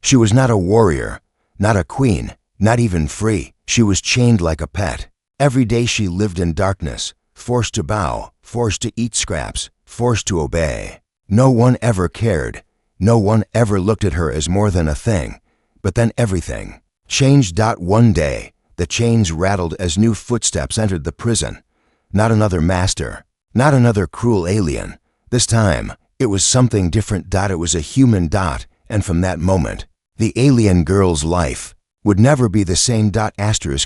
She was not a warrior, not a queen, not even free. She was chained like a pet. Every day she lived in darkness, forced to bow, forced to eat scraps, forced to obey. No one ever cared. No one ever looked at her as more than a thing. But then everything changed. One day, the chains rattled as new footsteps entered the prison. Not another master, not another cruel alien. This time, it was something different. It was a human. And from that moment, the alien girl's life would never be the same.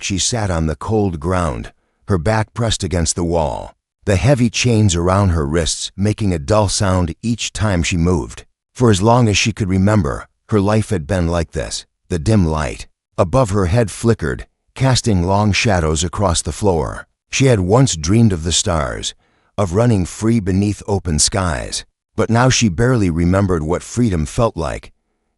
She sat on the cold ground, her back pressed against the wall, the heavy chains around her wrists making a dull sound each time she moved. For as long as she could remember, her life had been like this. The dim light above her head flickered, casting long shadows across the floor. She had once dreamed of the stars, of running free beneath open skies, but now she barely remembered what freedom felt like.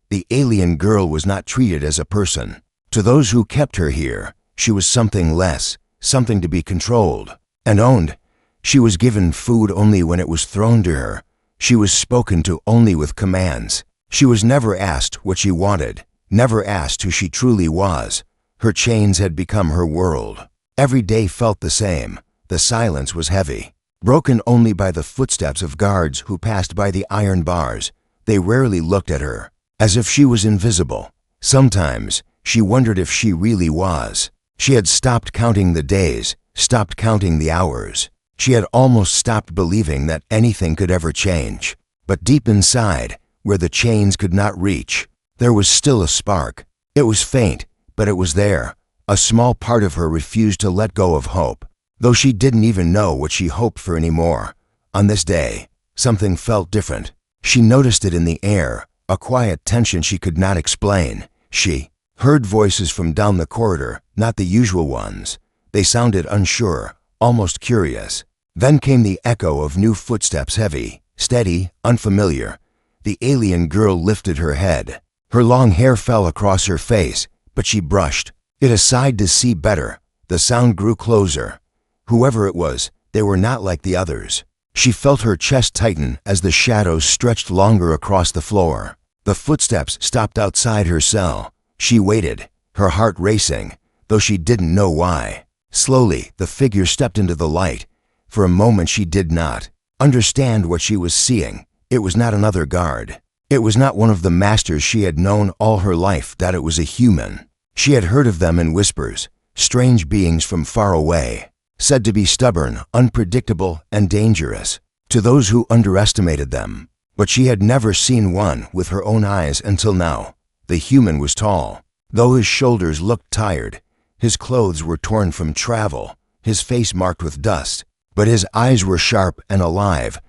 The alien girl was not treated as a person. To those who kept her here, she was something less, something to be controlled and owned. She was given food only when it was thrown to her. She was spoken to only with commands. She was never asked what she wanted, never asked who she truly was. Her chains had become her world. Every day felt the same. The silence was heavy, broken only by the footsteps of guards who passed by the iron bars. They rarely looked at her, as if she was invisible. Sometimes, she wondered if she really was. She had stopped counting the days, stopped counting the hours. She had almost stopped believing that anything could ever change. But deep inside, where the chains could not reach, there was still a spark. It was faint, but it was there. A small part of her refused to let go of hope, though she didn't even know what she hoped for anymore. On this day, something felt different. She noticed it in the air, a quiet tension she could not explain. She heard voices from down the corridor, not the usual ones. They sounded unsure, almost curious. Then came the echo of new footsteps, heavy, steady, unfamiliar. The alien girl lifted her head. Her long hair fell across her face, but she brushed it aside to see better. The sound grew closer. Whoever it was, they were not like the others. She felt her chest tighten as the shadows stretched longer across the floor. The footsteps stopped outside her cell. She waited, her heart racing, though she didn't know why. Slowly, the figure stepped into the light. For a moment she did not understand what she was seeing. It was not another guard. It was not one of the masters she had known all her life. It was a human. She had heard of them in whispers, strange beings from far away, said to be stubborn, unpredictable, and dangerous to those who underestimated them. But she had never seen one with her own eyes until now. The human was tall, though his shoulders looked tired. His clothes were torn from travel, his face marked with dust, but his eyes were sharp and alive.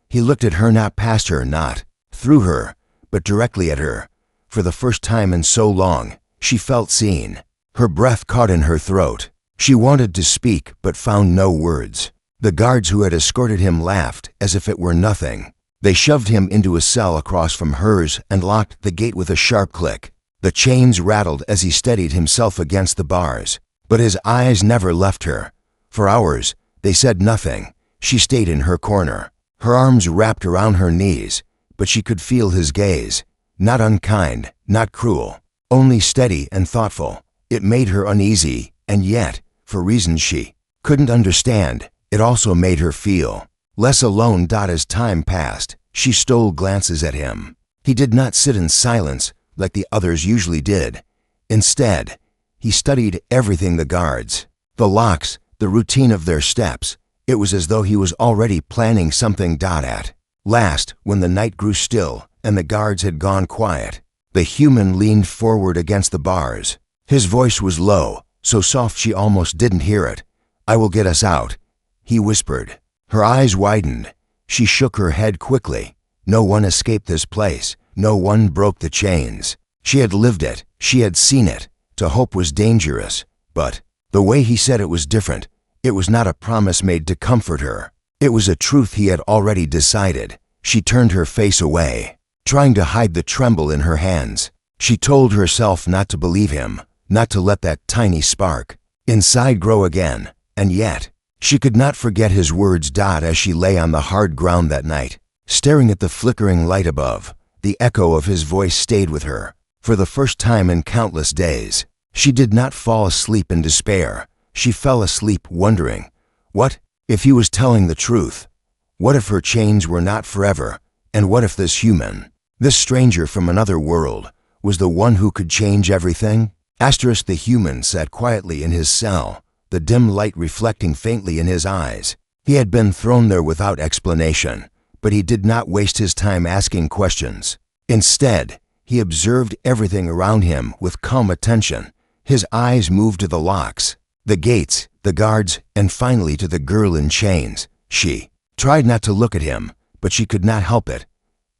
He looked at her, not past her, not through her, but directly at her. For the first time in so long, she felt seen. Her breath caught in her throat. She wanted to speak, but found no words. The guards who had escorted him laughed as if it were nothing. They shoved him into a cell across from hers and locked the gate with a sharp click. The chains rattled as he steadied himself against the bars, but his eyes never left her. For hours, they said nothing. She stayed in her corner, her arms wrapped around her knees, but she could feel his gaze. Not unkind, not cruel, only steady and thoughtful. It made her uneasy, and yet, for reasons she couldn't understand, it also made her feel less alone. As time passed, she stole glances at him. He did not sit in silence like the others usually did. Instead, he studied everything: the guards, the locks, the routine of their steps. It was as though he was already planning something. At last, when the night grew still and the guards had gone quiet, the human leaned forward against the bars. His voice was low, so soft she almost didn't hear it. "I will get us out," he whispered. Her eyes widened. She shook her head quickly. No one escaped this place. No one broke the chains. She had lived it. She had seen it. To hope was dangerous. But the way he said it was different. It was not a promise made to comfort her. It was a truth he had already decided. She turned her face away, trying to hide the tremble in her hands. She told herself not to believe him, not to let that tiny spark inside grow again. And yet, she could not forget his words. As she lay on the hard ground that night, staring at the flickering light above, the echo of his voice stayed with her. For the first time in countless days, she did not fall asleep in despair. She fell asleep wondering, what if he was telling the truth? What if her chains were not forever? And what if this human, this stranger from another world, was the one who could change everything? The human sat quietly in his cell, the dim light reflecting faintly in his eyes. He had been thrown there without explanation, but he did not waste his time asking questions. Instead, he observed everything around him with calm attention. His eyes moved to the locks, the gates, the guards, and finally to the girl in chains. She tried not to look at him, but she could not help it.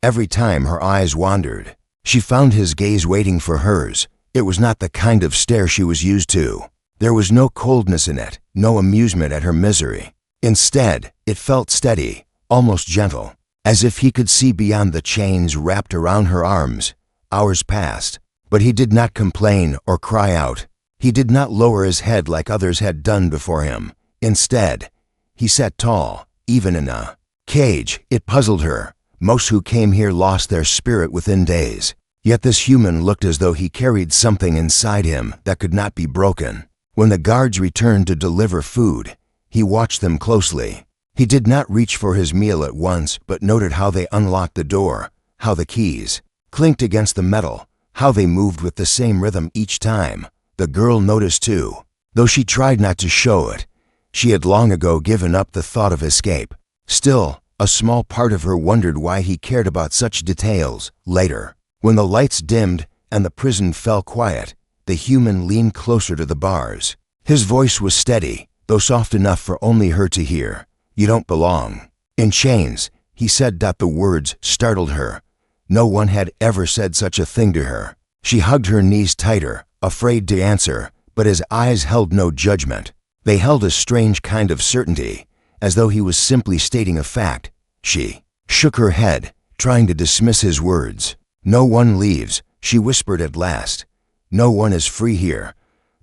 Every time her eyes wandered, she found his gaze waiting for hers. It was not the kind of stare she was used to. There was no coldness in it, no amusement at her misery. Instead, it felt steady, almost gentle, as if he could see beyond the chains wrapped around her arms. Hours passed, but he did not complain or cry out. He did not lower his head like others had done before him. Instead, he sat tall, even in a cage. It puzzled her. Most who came here lost their spirit within days. Yet this human looked as though he carried something inside him that could not be broken. When the guards returned to deliver food, he watched them closely. He did not reach for his meal at once, but noted how they unlocked the door, how the keys clinked against the metal, how they moved with the same rhythm each time. The girl noticed too. Though she tried not to show it, she had long ago given up the thought of escape. Still, a small part of her wondered why he cared about such details. Later, when the lights dimmed and the prison fell quiet, the human leaned closer to the bars. His voice was steady, though soft enough for only her to hear. "You don't belong in chains," he said. The words startled her. No one had ever said such a thing to her. She hugged her knees tighter, afraid to answer, but his eyes held no judgment. They held a strange kind of certainty, as though he was simply stating a fact. She shook her head, trying to dismiss his words. "No one leaves," she whispered at last. "No one is free here."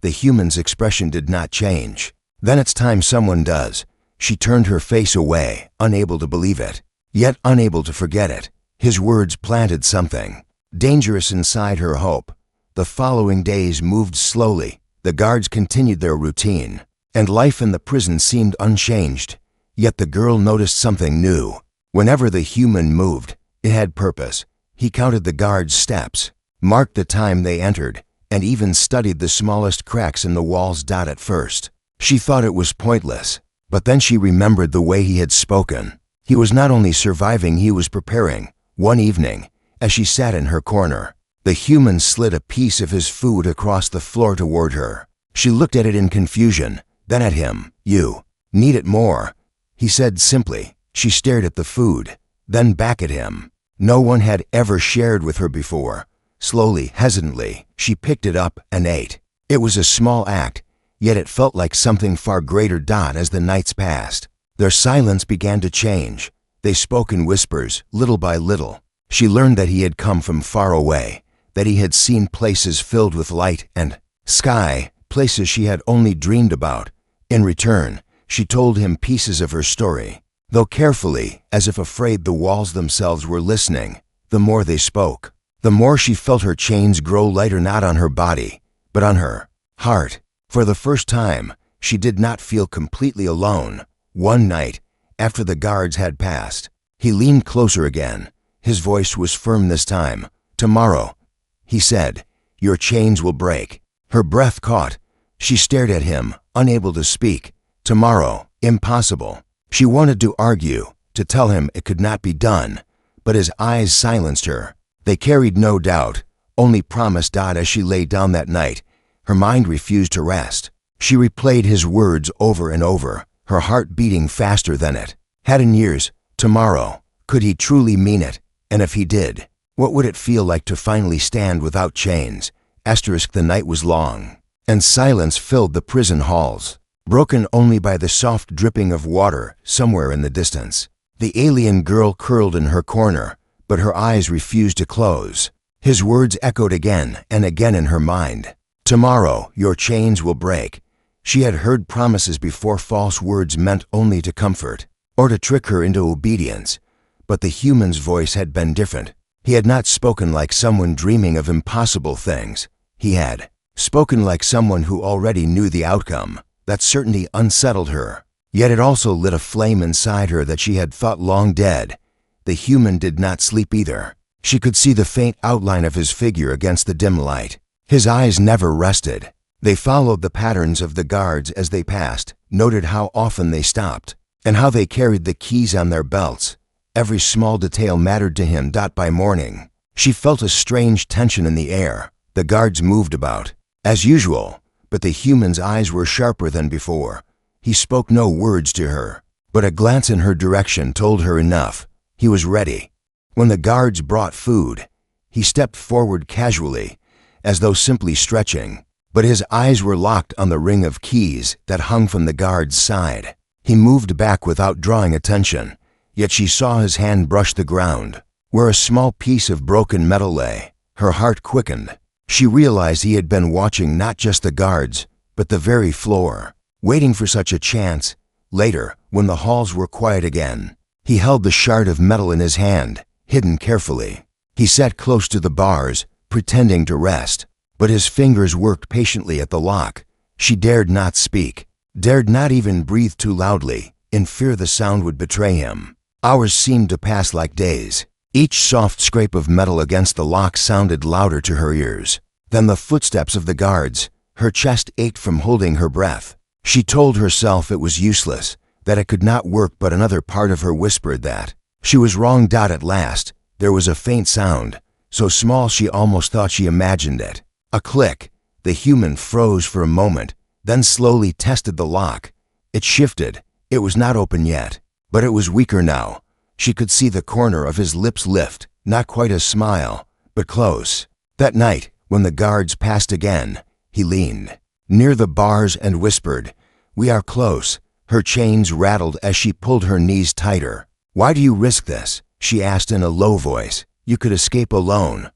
The human's expression did not change. "Then it's time someone does." She turned her face away, unable to believe it, yet unable to forget it. His words planted something dangerous inside her hope. The following days moved slowly. The guards continued their routine, and life in the prison seemed unchanged. Yet the girl noticed something new. Whenever the human moved, it had purpose. He counted the guards' steps, marked the time they entered, and even studied the smallest cracks in the walls. At first, she thought it was pointless, but then she remembered the way he had spoken. He was not only surviving, he was preparing. One evening, as she sat in her corner, the human slid a piece of his food across the floor toward her. She looked at it in confusion, then at him. "You need it more," he said simply. She stared at the food, then back at him. No one had ever shared with her before. Slowly, hesitantly, she picked it up and ate. It was a small act, yet it felt like something far greater. As the nights passed, their silence began to change. They spoke in whispers, little by little. She learned that he had come from far away, that he had seen places filled with light and sky, places she had only dreamed about. In return, she told him pieces of her story, though carefully, as if afraid the walls themselves were listening. The more they spoke, the more she felt her chains grow lighter, not on her body, but on her heart. For the first time, she did not feel completely alone. One night, after the guards had passed, he leaned closer again. His voice was firm this time. "Tomorrow," he said, "your chains will break." Her breath caught. She stared at him, unable to speak. Tomorrow, impossible. She wanted to argue, to tell him it could not be done, but his eyes silenced her. They carried no doubt, only promise. As she lay down that night, her mind refused to rest. She replayed his words over and over, her heart beating faster than it had in years. Tomorrow. Could he truly mean it? And if he did, what would it feel like to finally stand without chains? The night was long, and silence filled the prison halls, broken only by the soft dripping of water somewhere in the distance. The alien girl curled in her corner, but her eyes refused to close. His words echoed again and again in her mind. "Tomorrow, your chains will break." She had heard promises before. False words meant only to comfort or to trick her into obedience. But the human's voice had been different. He had not spoken like someone dreaming of impossible things. He had spoken like someone who already knew the outcome. That certainty unsettled her. Yet it also lit a flame inside her that she had thought long dead. The human did not sleep either. She could see the faint outline of his figure against the dim light. His eyes never rested. They followed the patterns of the guards as they passed, noted how often they stopped, and how they carried the keys on their belts. Every small detail mattered to him. By morning, she felt a strange tension in the air. The guards moved about, as usual, but the human's eyes were sharper than before. He spoke no words to her, but a glance in her direction told her enough. He was ready. When the guards brought food, he stepped forward casually, as though simply stretching, but his eyes were locked on the ring of keys that hung from the guard's side. He moved back without drawing attention, yet she saw his hand brush the ground, where a small piece of broken metal lay. Her heart quickened. She realized he had been watching not just the guards, but the very floor, waiting for such a chance. Later, when the halls were quiet again, he held the shard of metal in his hand, hidden carefully. He sat close to the bars, pretending to rest, but his fingers worked patiently at the lock. She dared not speak, dared not even breathe too loudly, in fear the sound would betray him. Hours seemed to pass like days. Each soft scrape of metal against the lock sounded louder to her ears than the footsteps of the guards. Her chest ached from holding her breath. She told herself it was useless, that it could not work, but another part of her whispered that she was wrong. At last, there was a faint sound, so small she almost thought she imagined it. A click. The human froze for a moment, then slowly tested the lock. It shifted. It was not open yet, but it was weaker now. She could see the corner of his lips lift, not quite a smile, but close. That night, when the guards passed again, he leaned near the bars and whispered, "We are close." Her chains rattled as she pulled her knees tighter. "Why do you risk this?" she asked in a low voice. "You could escape alone."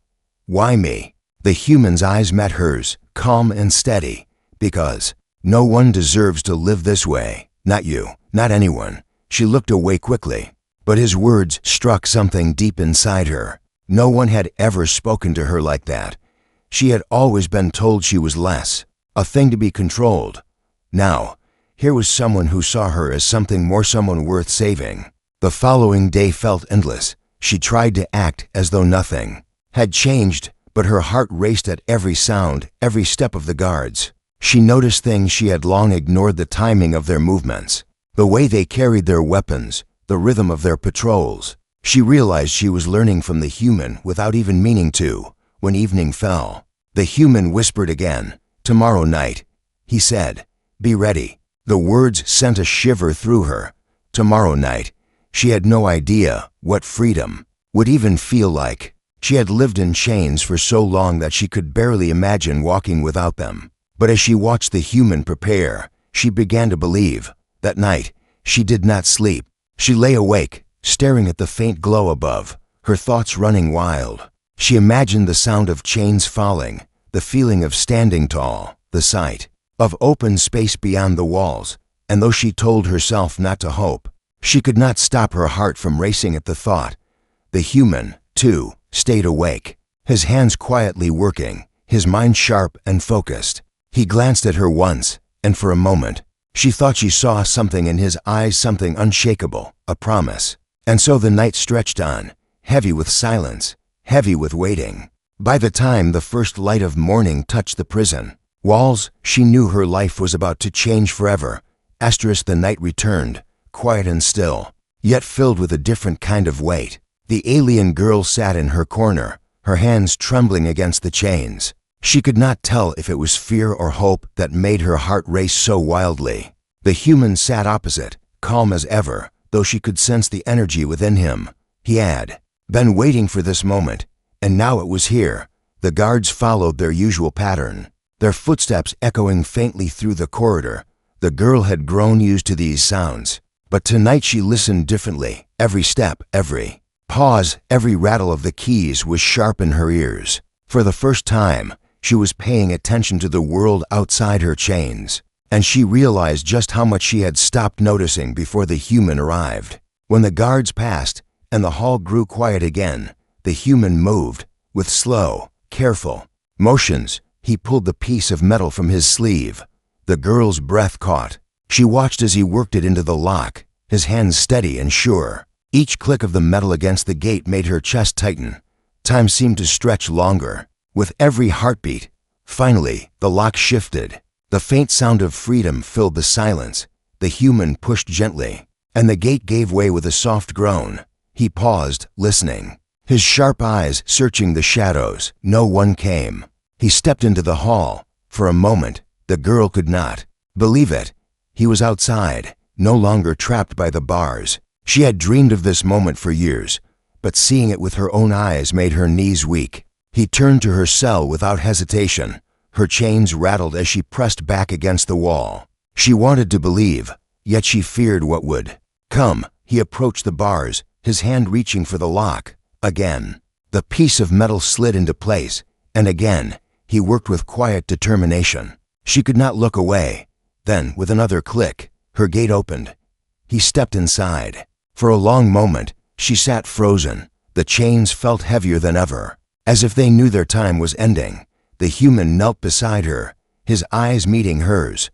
"Why me?" The human's eyes met hers, calm and steady. "Because no one deserves to live this way. Not you, not anyone." She looked away quickly, but his words struck something deep inside her. No one had ever spoken to her like that. She had always been told she was less, a thing to be controlled. Now, here was someone who saw her as something more, someone worth saving. The following day felt endless. She tried to act as though nothing had changed, but her heart raced at every sound, every step of the guards. She noticed things she had long ignored: the timing of their movements, the way they carried their weapons, the rhythm of their patrols. She realized she was learning from the human without even meaning to. When evening fell, the human whispered again. "Tomorrow night," he said. "Be ready." The words sent a shiver through her. Tomorrow night. She had no idea what freedom would even feel like. She had lived in chains for so long that she could barely imagine walking without them. But as she watched the human prepare, she began to believe. That night, she did not sleep. She lay awake, staring at the faint glow above, her thoughts running wild. She imagined the sound of chains falling, the feeling of standing tall, the sight of open space beyond the walls, and though she told herself not to hope, she could not stop her heart from racing at the thought. The human, too, stayed awake, his hands quietly working, his mind sharp and focused. He glanced at her once, and for a moment, she thought she saw something in his eyes, something unshakable, a promise. And so the night stretched on, heavy with silence, heavy with waiting. By the time the first light of morning touched the prison walls, she knew her life was about to change forever. The night returned, quiet and still, yet filled with a different kind of weight. The alien girl sat in her corner, her hands trembling against the chains. She could not tell if it was fear or hope that made her heart race so wildly. The human sat opposite, calm as ever, though she could sense the energy within him. He had been waiting for this moment, and now it was here. The guards followed their usual pattern, their footsteps echoing faintly through the corridor. The girl had grown used to these sounds, but tonight she listened differently. Every step, every pause, every rattle of the keys was sharp in her ears. For the first time, she was paying attention to the world outside her chains, and she realized just how much she had stopped noticing before the human arrived. When the guards passed, and the hall grew quiet again, the human moved. With slow, careful motions, he pulled the piece of metal from his sleeve. The girl's breath caught. She watched as he worked it into the lock, his hands steady and sure. Each click of the metal against the gate made her chest tighten. Time seemed to stretch longer. With every heartbeat, finally, the lock shifted. The faint sound of freedom filled the silence. The human pushed gently, and the gate gave way with a soft groan. He paused, listening, his sharp eyes searching the shadows. No one came. He stepped into the hall. For a moment, the girl could not believe it. He was outside, no longer trapped by the bars. She had dreamed of this moment for years, but seeing it with her own eyes made her knees weak. He turned to her cell without hesitation. Her chains rattled as she pressed back against the wall. She wanted to believe, yet she feared what would come. He approached the bars, his hand reaching for the lock. Again, the piece of metal slid into place, and again, he worked with quiet determination. She could not look away. Then, with another click, her gate opened. He stepped inside. For a long moment, she sat frozen. The chains felt heavier than ever. As if they knew their time was ending, the human knelt beside her, his eyes meeting hers.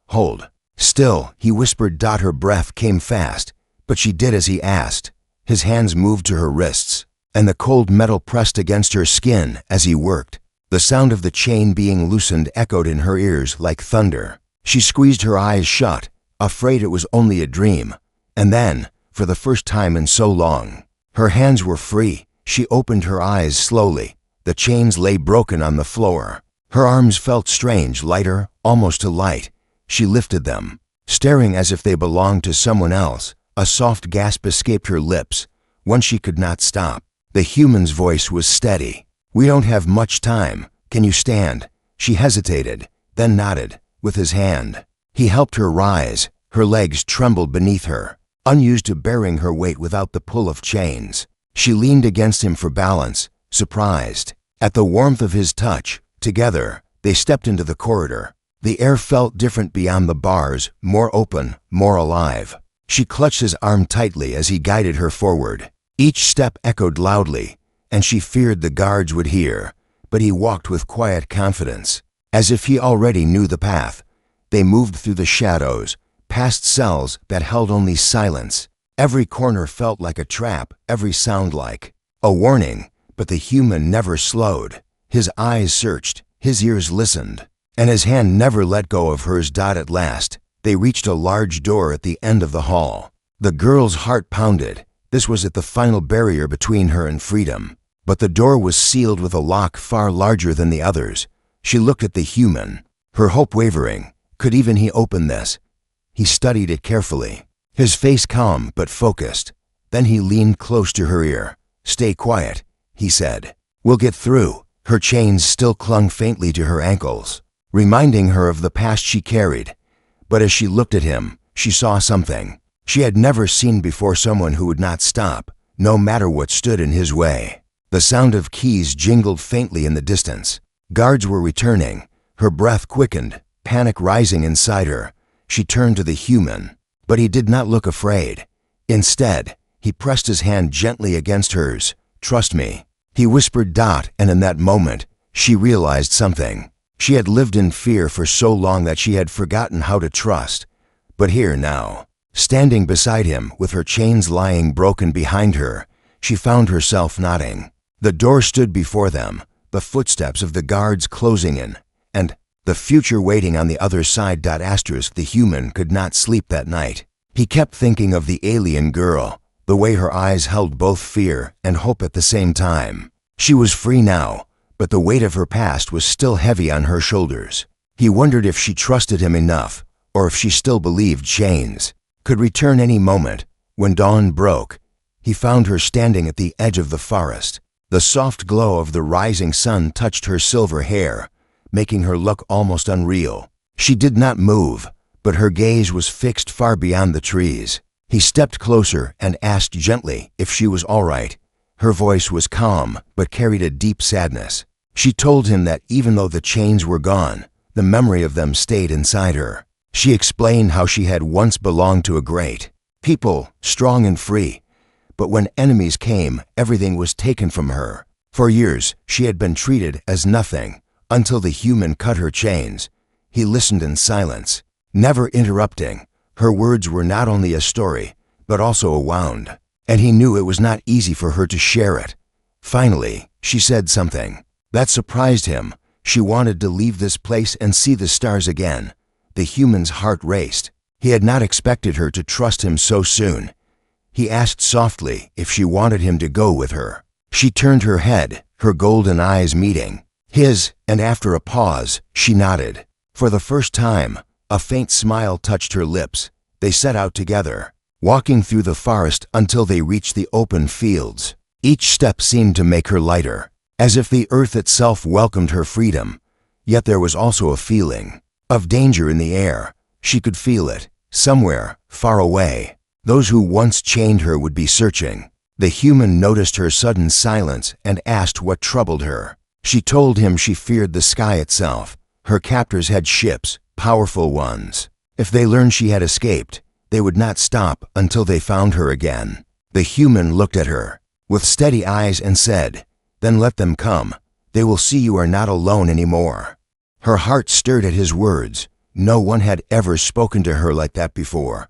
"Hold still," he whispered. Her breath came fast, but she did as he asked. His hands moved to her wrists, and the cold metal pressed against her skin as he worked. The sound of the chain being loosened echoed in her ears like thunder. She squeezed her eyes shut, afraid it was only a dream. And then, for the first time in so long, her hands were free. She opened her eyes slowly. The chains lay broken on the floor. Her arms felt strange, lighter, almost to light. She lifted them, staring as if they belonged to someone else. A soft gasp escaped her lips, one she could not stop. The human's voice was steady. "We don't have much time. Can you stand?" She hesitated, then nodded. With his hand, he helped her rise. Her legs trembled beneath her, unused to bearing her weight without the pull of chains. She leaned against him for balance, surprised at the warmth of his touch. Together, they stepped into the corridor. The air felt different beyond the bars, more open, more alive. She clutched his arm tightly as he guided her forward. Each step echoed loudly, and she feared the guards would hear, but he walked with quiet confidence, as if he already knew the path. They moved through the shadows, past cells that held only silence. Every corner felt like a trap, every sound like a warning, but the human never slowed. His eyes searched, his ears listened, and his hand never let go of hers. At last, they reached a large door at the end of the hall. The girl's heart pounded. This was at the final barrier between her and freedom. But the door was sealed with a lock far larger than the others. She looked at the human, her hope wavering. Could even he open this? He studied it carefully, his face calm but focused. Then he leaned close to her ear. "Stay quiet," he said. "We'll get through." Her chains still clung faintly to her ankles, reminding her of the past she carried. But as she looked at him, she saw something she had never seen before: someone who would not stop, no matter what stood in his way. The sound of keys jingled faintly in the distance. Guards were returning. Her breath quickened, panic rising inside her. She turned to the human, but he did not look afraid. Instead, he pressed his hand gently against hers. "Trust me," he whispered. And in that moment, she realized something. She had lived in fear for so long that she had forgotten how to trust. But here now, standing beside him with her chains lying broken behind her, she found herself nodding. The door stood before them, the footsteps of the guards closing in, and the future waiting on the other side. The human could not sleep that night. He kept thinking of the alien girl, the way her eyes held both fear and hope at the same time. She was free now, but the weight of her past was still heavy on her shoulders. He wondered if she trusted him enough, or if she still believed chains could return any moment. When dawn broke, he found her standing at the edge of the forest. The soft glow of the rising sun touched her silver hair, making her look almost unreal. She did not move, but her gaze was fixed far beyond the trees. He stepped closer and asked gently if she was all right. Her voice was calm, but carried a deep sadness. She told him that even though the chains were gone, the memory of them stayed inside her. She explained how she had once belonged to a great people, strong and free, But when enemies came, everything was taken from her. For years, she had been treated as nothing, until the human cut her chains. He listened in silence, never interrupting. Her words were not only a story, but also a wound, and he knew it was not easy for her to share it. Finally, she said something that surprised him. She wanted to leave this place and see the stars again. The human's heart raced. He had not expected her to trust him so soon. He asked softly if she wanted him to go with her. She turned her head, her golden eyes meeting his, and after a pause, she nodded. For the first time, a faint smile touched her lips. They set out together, walking through the forest until they reached the open fields. Each step seemed to make her lighter, as if the earth itself welcomed her freedom. Yet there was also a feeling of danger in the air. She could feel it, somewhere, far away. Those who once chained her would be searching. The human noticed her sudden silence and asked what troubled her. She told him she feared the sky itself. Her captors had ships, powerful ones. If they learned she had escaped, they would not stop until they found her again. The human looked at her with steady eyes and said, "Then let them come. They will see you are not alone anymore." Her heart stirred at his words. No one had ever spoken to her like that before.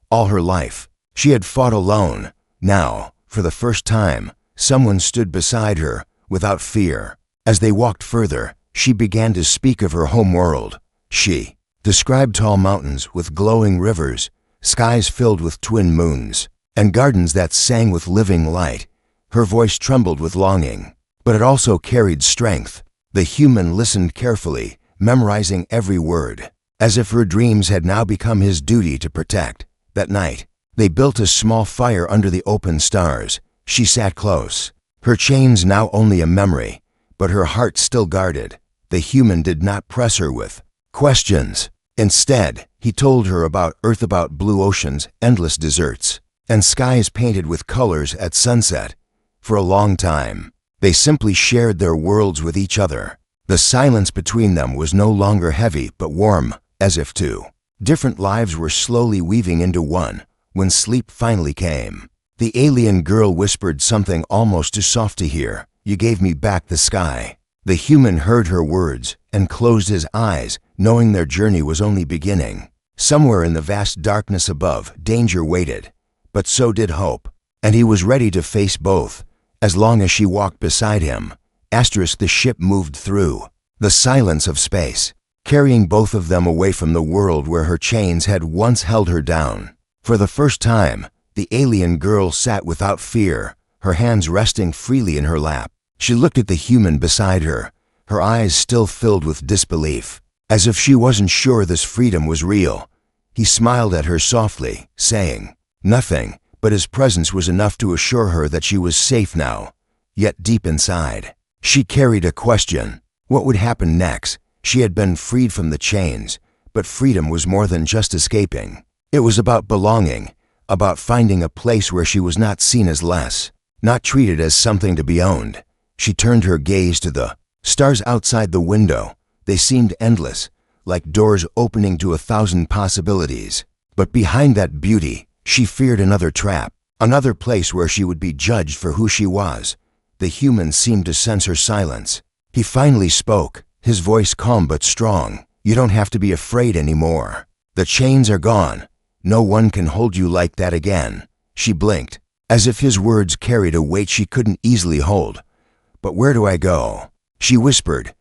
All her life, she had fought alone. Now, for the first time, someone stood beside her, without fear. As they walked further, she began to speak of her home world. She described tall mountains with glowing rivers, skies filled with twin moons, and gardens that sang with living light. Her voice trembled with longing, but it also carried strength. The human listened carefully, memorizing every word, as if her dreams had now become his duty to protect. That night, they built a small fire under the open stars. She sat close, her chains now only a memory, but her heart still guarded. The human did not press her with questions. Instead, he told her about Earth, about blue oceans, endless deserts, and skies painted with colors at sunset. For a long time, they simply shared their worlds with each other. The silence between them was no longer heavy but warm, as if two different lives were slowly weaving into one. When sleep finally came, the alien girl whispered something almost too soft to hear. "You gave me back the sky." The human heard her words and closed his eyes, knowing their journey was only beginning. Somewhere in the vast darkness above, danger waited, but so did hope, and he was ready to face both. As long as she walked beside him, the ship moved through the silence of space, carrying both of them away from the world where her chains had once held her down. For the first time, the alien girl sat without fear, her hands resting freely in her lap. She looked at the human beside her, her eyes still filled with disbelief, as if she wasn't sure this freedom was real. He smiled at her softly, saying nothing, but his presence was enough to assure her that she was safe now. Yet deep inside, she carried a question. What would happen next? She had been freed from the chains, but freedom was more than just escaping. It was about belonging, about finding a place where she was not seen as less, not treated as something to be owned. She turned her gaze to the stars outside the window. They seemed endless, like doors opening to 1,000 possibilities. But behind that beauty, she feared another trap, another place where she would be judged for who she was. The human seemed to sense her silence. He finally spoke, his voice calm but strong. "You don't have to be afraid anymore. The chains are gone. No one can hold you like that again." She blinked, as if his words carried a weight she couldn't easily hold. "But where do I go?" she whispered.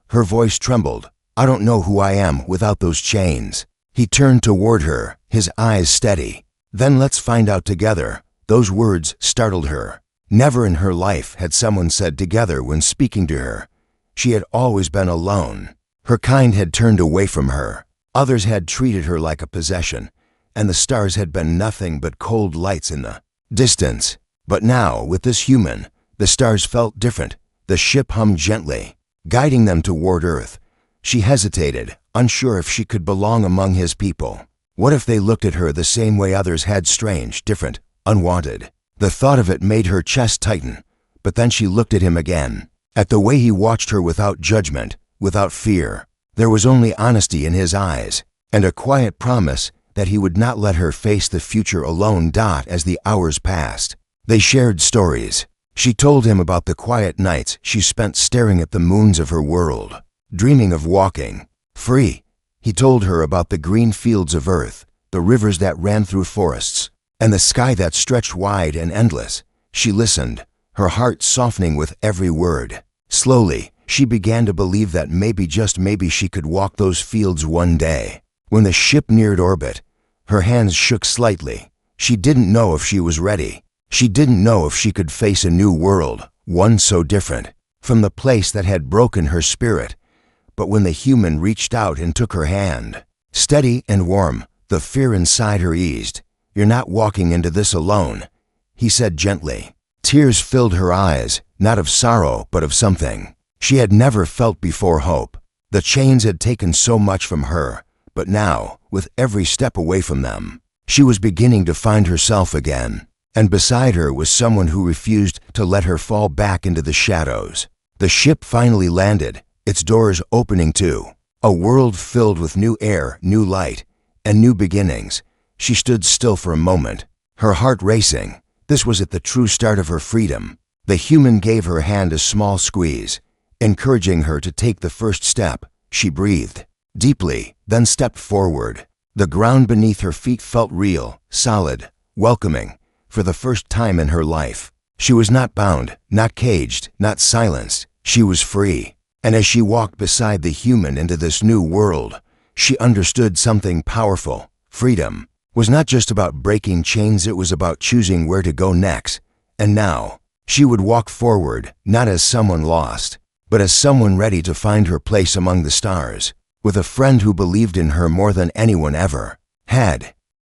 Her voice trembled. "I don't know who I am without those chains." He turned toward her, his eyes steady. "Then let's find out together." Those words startled her. Never in her life had someone said together when speaking to her. She had always been alone. Her kind had turned away from her. Others had treated her like a possession, and the stars had been nothing but cold lights in the distance. But now, with this human, the stars felt different. The ship hummed gently, guiding them toward Earth. She hesitated, unsure if she could belong among his people. What if they looked at her the same way others had, strange, different, unwanted? The thought of it made her chest tighten. But then she looked at him again, at the way he watched her without judgment, without fear. There was only honesty in his eyes, and a quiet promise that he would not let her face the future alone. As the hours passed, They shared stories. She told him about the quiet nights she spent staring at the moons of her world, dreaming of walking free. He told her about the green fields of Earth, the rivers that ran through forests, and the sky that stretched wide and endless. She listened, her heart softening with every word. Slowly, she began to believe that maybe, just maybe, she could walk those fields one day. When the ship neared orbit, her hands shook slightly. She didn't know if she was ready. She didn't know if she could face a new world, one so different from the place that had broken her spirit. But when the human reached out and took her hand, steady and warm, the fear inside her eased. "You're not walking into this alone," he said gently. Tears filled her eyes, not of sorrow, but of something she had never felt before: hope. The chains had taken so much from her, but now, with every step away from them, she was beginning to find herself again. And beside her was someone who refused to let her fall back into the shadows. The ship finally landed, its doors opening to a world filled with new air, new light, and new beginnings. She stood still for a moment, her heart racing. This was at the true start of her freedom. The human gave her hand a small squeeze, encouraging her to take the first step. She breathed deeply, then stepped forward. The ground beneath her feet felt real, solid, welcoming. For the first time in her life, she was not bound, not caged, not silenced. She was free. And as she walked beside the human into this new world, she understood something powerful. Freedom was not just about breaking chains, it was about choosing where to go next. And now, she would walk forward, not as someone lost, but as someone ready to find her place among the stars, with a friend who believed in her more than anyone ever had.